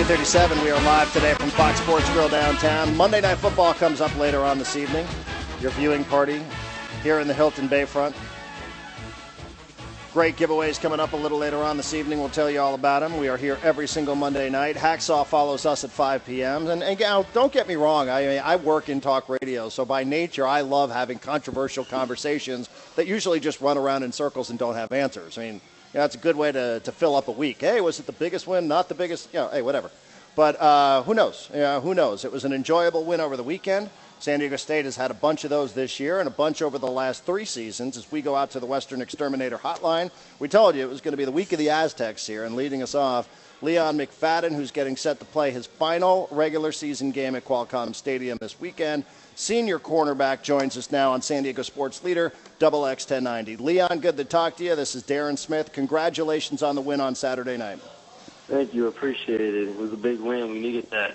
9:37. We are live today from Fox Sports Grill downtown. Monday Night Football comes up later on this evening. Your viewing party here in the Hilton Bayfront. Great giveaways coming up a little later on this evening. We'll tell you all about them. We are here every single Monday night. Hacksaw follows us at 5 p.m. And don't get me wrong. I work in talk radio, so by nature I love having controversial conversations that usually just run around in circles and don't have answers. I mean, it's a good way to fill up a week. Hey, was it the biggest win? Not the biggest? Hey, whatever. But who knows? Who knows? It was an enjoyable win over the weekend. San Diego State has had a bunch of those this year and a bunch over the last 3 seasons. As we go out to the Western Exterminator Hotline, we told you it was going to be the week of the Aztecs here, and leading us off, Leon McFadden, who's getting set to play his final regular season game at Qualcomm Stadium this weekend. Senior cornerback joins us now on San Diego Sports Leader, Double X 1090. Leon, good to talk to you. This is Darren Smith. Congratulations on the win on Saturday night. Thank you. Appreciate it. It was a big win. We needed that.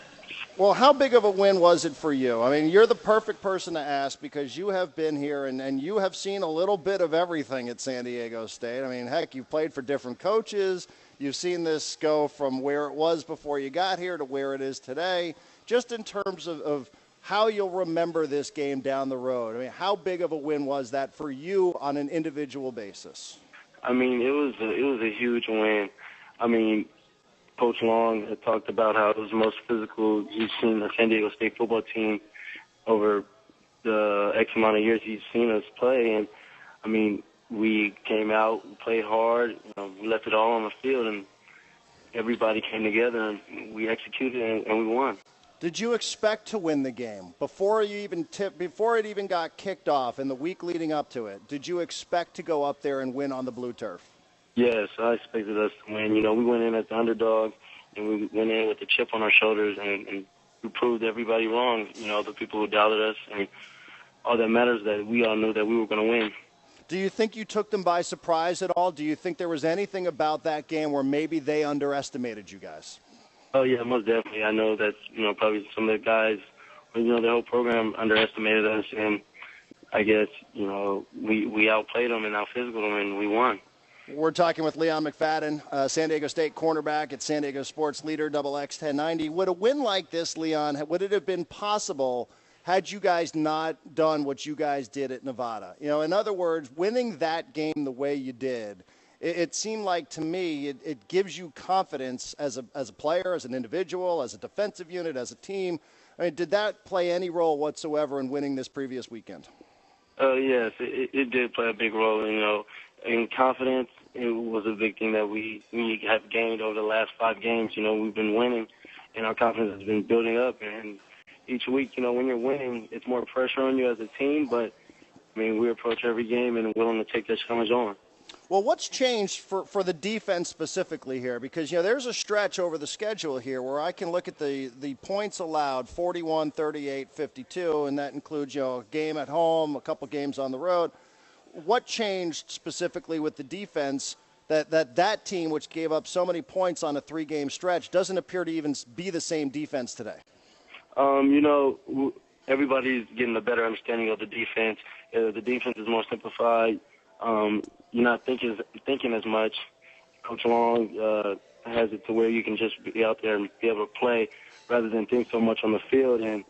Well, how big of a win was it for you? I mean, you're the perfect person to ask because you have been here and you have seen a little bit of everything at San Diego State. I mean, heck, you've played for different coaches. You've seen this go from where it was before you got here to where it is today. Just in terms of how you'll remember this game down the road. I mean, how big of a win was that for you on an individual basis? I mean, it was a huge win. I mean, Coach Long had talked about how it was the most physical he's seen the San Diego State football team over the X amount of years he's seen us play. And, I mean, we came out, we played hard, we left it all on the field, and everybody came together, and we executed, and we won. Did you expect to win the game before it even got kicked off in the week leading up to it? Did you expect to go up there and win on the blue turf? Yes, I expected us to win. We went in as the underdog, and we went in with a chip on our shoulders, and we proved everybody wrong, the people who doubted us. And all that matters is that we all knew that we were going to win. Do you think you took them by surprise at all? Do you think there was anything about that game where maybe they underestimated you guys? Oh, yeah, most definitely. I know that, probably some of the guys, the whole program underestimated us, and I guess, we outplayed them and out-physical them, and we won. We're talking with Leon McFadden, San Diego State cornerback at San Diego Sports Leader, Double X 1090. Would a win like this, Leon, would it have been possible had you guys not done what you guys did at Nevada? In other words, winning that game the way you did, it seemed like to me it gives you confidence as a player, as an individual, as a defensive unit, as a team. I mean, did that play any role whatsoever in winning this previous weekend? Yes, it did play a big role, in confidence. It was a big thing that we have gained over the last 5 games. We've been winning, and our confidence has been building up. And each week, when you're winning, it's more pressure on you as a team. But, I mean, we approach every game and willing to take that challenge on. Well, what's changed for the defense specifically here? Because, there's a stretch over the schedule here where I can look at the points allowed, 41, 38, 52, and that includes, a game at home, a couple games on the road. What changed specifically with the defense that team, which gave up so many points on a 3-game stretch, doesn't appear to even be the same defense today? Everybody's getting a better understanding of the defense. The defense is more simplified. You're not thinking as much. Coach Long has it to where you can just be out there and be able to play rather than think so much on the field. And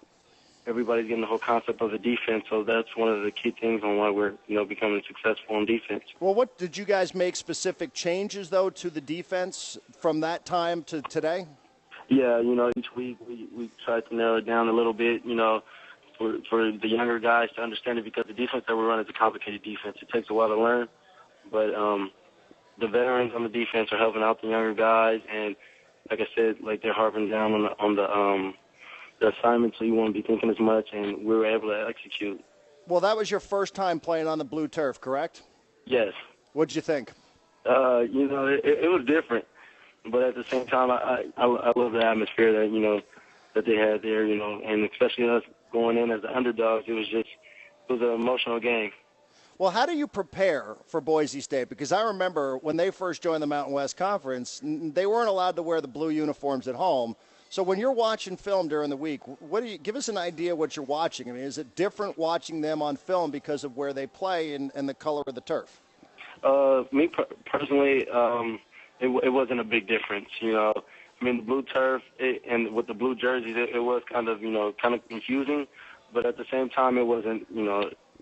everybody's getting the whole concept of the defense, so that's one of the key things on why we're, becoming successful in defense. Well, what did you guys make specific changes, though, to the defense from that time to today? Yeah, each week we tried to narrow it down a little bit, for the younger guys to understand it, because the defense that we're running is a complicated defense. It takes a while to learn, but the veterans on the defense are helping out the younger guys, and like I said, they're harping down on the assignment, so you won't be thinking as much, and we were able to execute. Well, that was your first time playing on the blue turf, correct? Yes. What'd you think? It was different, but at the same time, I love the atmosphere that they had there, and especially us going in as the underdogs. It was an emotional game. Well, how do you prepare for Boise State? Because I remember when they first joined the Mountain West Conference, they weren't allowed to wear the blue uniforms at home. So when you're watching film during the week, give us an idea what you're watching? I mean, is it different watching them on film because of where they play and the color of the turf? Me personally, it wasn't a big difference. I mean, the blue turf and with the blue jerseys, it was kind of confusing, but at the same time, it wasn't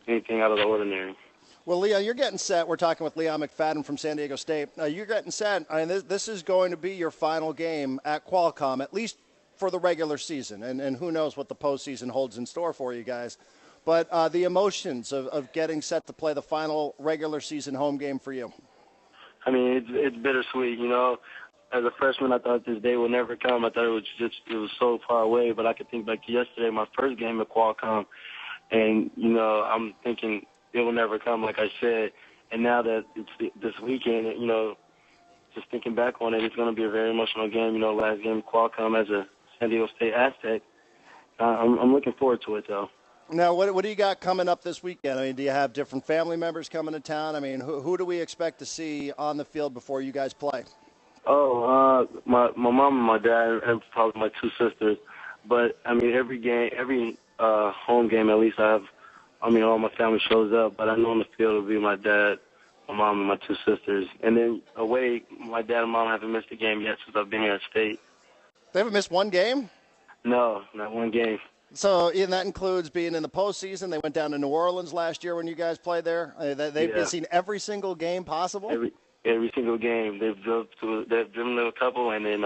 anything out of the ordinary. Well, Leon, you're getting set. We're talking with Leon McFadden from San Diego State. You're getting set. I mean, this is going to be your final game at Qualcomm, at least for the regular season, and who knows what the postseason holds in store for you guys. But the emotions of getting set to play the final regular season home game for you. I mean, it's bittersweet, As a freshman, I thought this day would never come. I thought it was so far away. But I could think back to yesterday, my first game at Qualcomm, and I'm thinking it will never come, like I said. And now that it's this weekend, just thinking back on it, it's going to be a very emotional game. Last game at Qualcomm as a San Diego State Aztec. I'm looking forward to it, though. Now, what do you got coming up this weekend? I mean, do you have different family members coming to town? I mean, who do we expect to see on the field before you guys play? Oh, my mom and my dad and probably my two sisters. But, I mean, every home game at least all my family shows up. But I know on the field it'll be my dad, my mom, and my two sisters. And then away, my dad and mom haven't missed a game yet since I've been here at State. They haven't missed one game? No, not one game. So, and that includes being in the postseason. They went down to New Orleans last year when you guys played there. They've seen every single game possible? Every single game. They've driven to a couple and then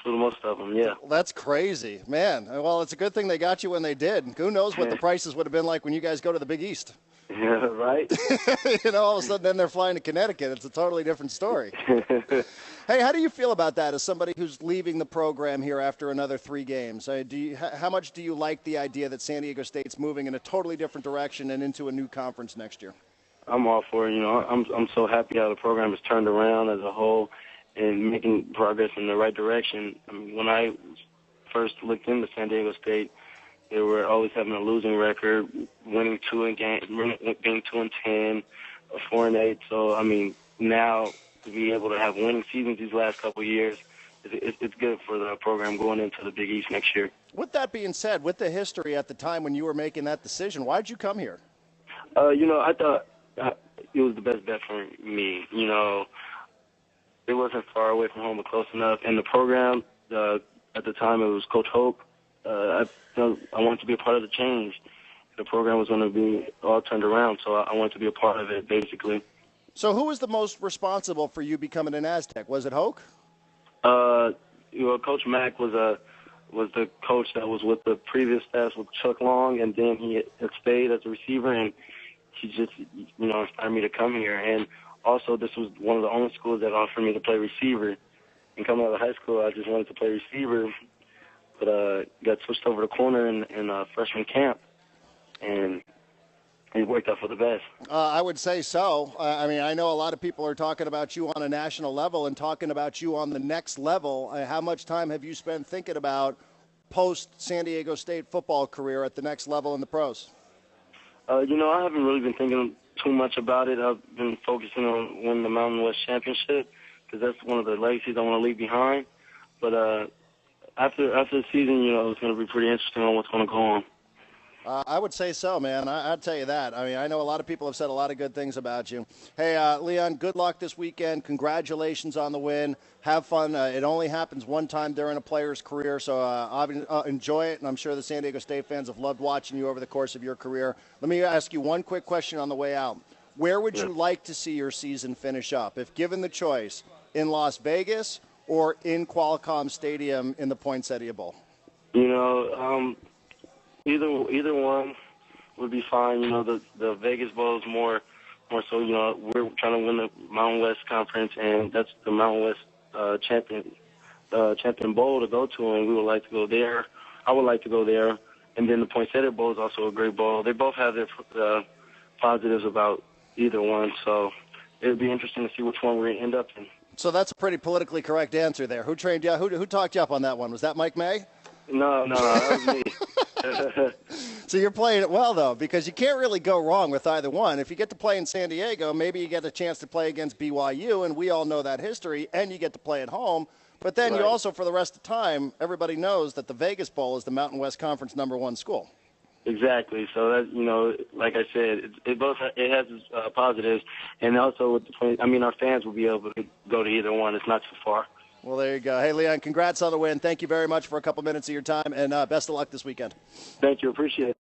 flew most of them, yeah. That's crazy. Man, well, it's a good thing they got you when they did. Who knows what the prices would have been like when you guys go to the Big East. Yeah, right? All of a sudden then they're flying to Connecticut. It's a totally different story. Hey, how do you feel about that as somebody who's leaving the program here after another 3 games? How much do you like the idea that San Diego State's moving in a totally different direction and into a new conference next year? I'm all for it. I'm so happy how the program has turned around as a whole and making progress in the right direction. I mean, when I first looked into San Diego State, they were always having a losing record, winning 2-10, 4-8. So, I mean, now to be able to have winning seasons these last couple of years, it's good for the program going into the Big East next year. With that being said, with the history at the time when you were making that decision, why did you come here? I thought it was the best bet for me. It wasn't far away from home, but close enough. And the program, at the time, it was Coach Hope. I wanted to be a part of the change. The program was going to be all turned around, so I wanted to be a part of it, basically. So who was the most responsible for you becoming an Aztec? Was it Hoke? Coach Mack was the coach that was with the previous staff with Chuck Long, and then he had stayed as a receiver, and he just, inspired me to come here. And also, this was one of the only schools that offered me to play receiver. And coming out of high school, I just wanted to play receiver, but got switched over to corner in freshman camp, and it worked out for the best. I would say so. I mean, I know a lot of people are talking about you on a national level and talking about you on the next level. How much time have you spent thinking about post-San Diego State football career at the next level in the pros? I haven't really been thinking too much about it. I've been focusing on winning the Mountain West Championship because that's one of the legacies I want to leave behind. But after the season, it's going to be pretty interesting on what's going to go on. I would say so, man. I'd tell you that. I mean, I know a lot of people have said a lot of good things about you. Hey, Leon, good luck this weekend. Congratulations on the win. Have fun. It only happens one time during a player's career, so enjoy it, and I'm sure the San Diego State fans have loved watching you over the course of your career. Let me ask you one quick question on the way out. Where would you like to see your season finish up, if given the choice, in Las Vegas or in Qualcomm Stadium in the Poinsettia Bowl? Either one would be fine. The Vegas Bowl is more so. We're trying to win the Mountain West Conference, and that's the Mountain West champion bowl to go to, and we would like to go there. I would like to go there, and then the Poinsettia Bowl is also a great bowl. They both have their positives about either one, so it would be interesting to see which one we end up in. So that's a pretty politically correct answer there. Who trained you? Who talked you up on that one? Was that Mike May? No, that was me. So you're playing it well, though, because you can't really go wrong with either one. If you get to play in San Diego, maybe you get a chance to play against BYU, and we all know that history, and you get to play at home. But then you also, for the rest of the time, everybody knows that the Vegas Bowl is the Mountain West Conference #1 school. Exactly. So that, like I said, it has its positives, and also with our fans will be able to go to either one. It's not too far. Well, there you go. Hey, Leon, congrats on the win. Thank you very much for a couple minutes of your time, and best of luck this weekend. Thank you. Appreciate it.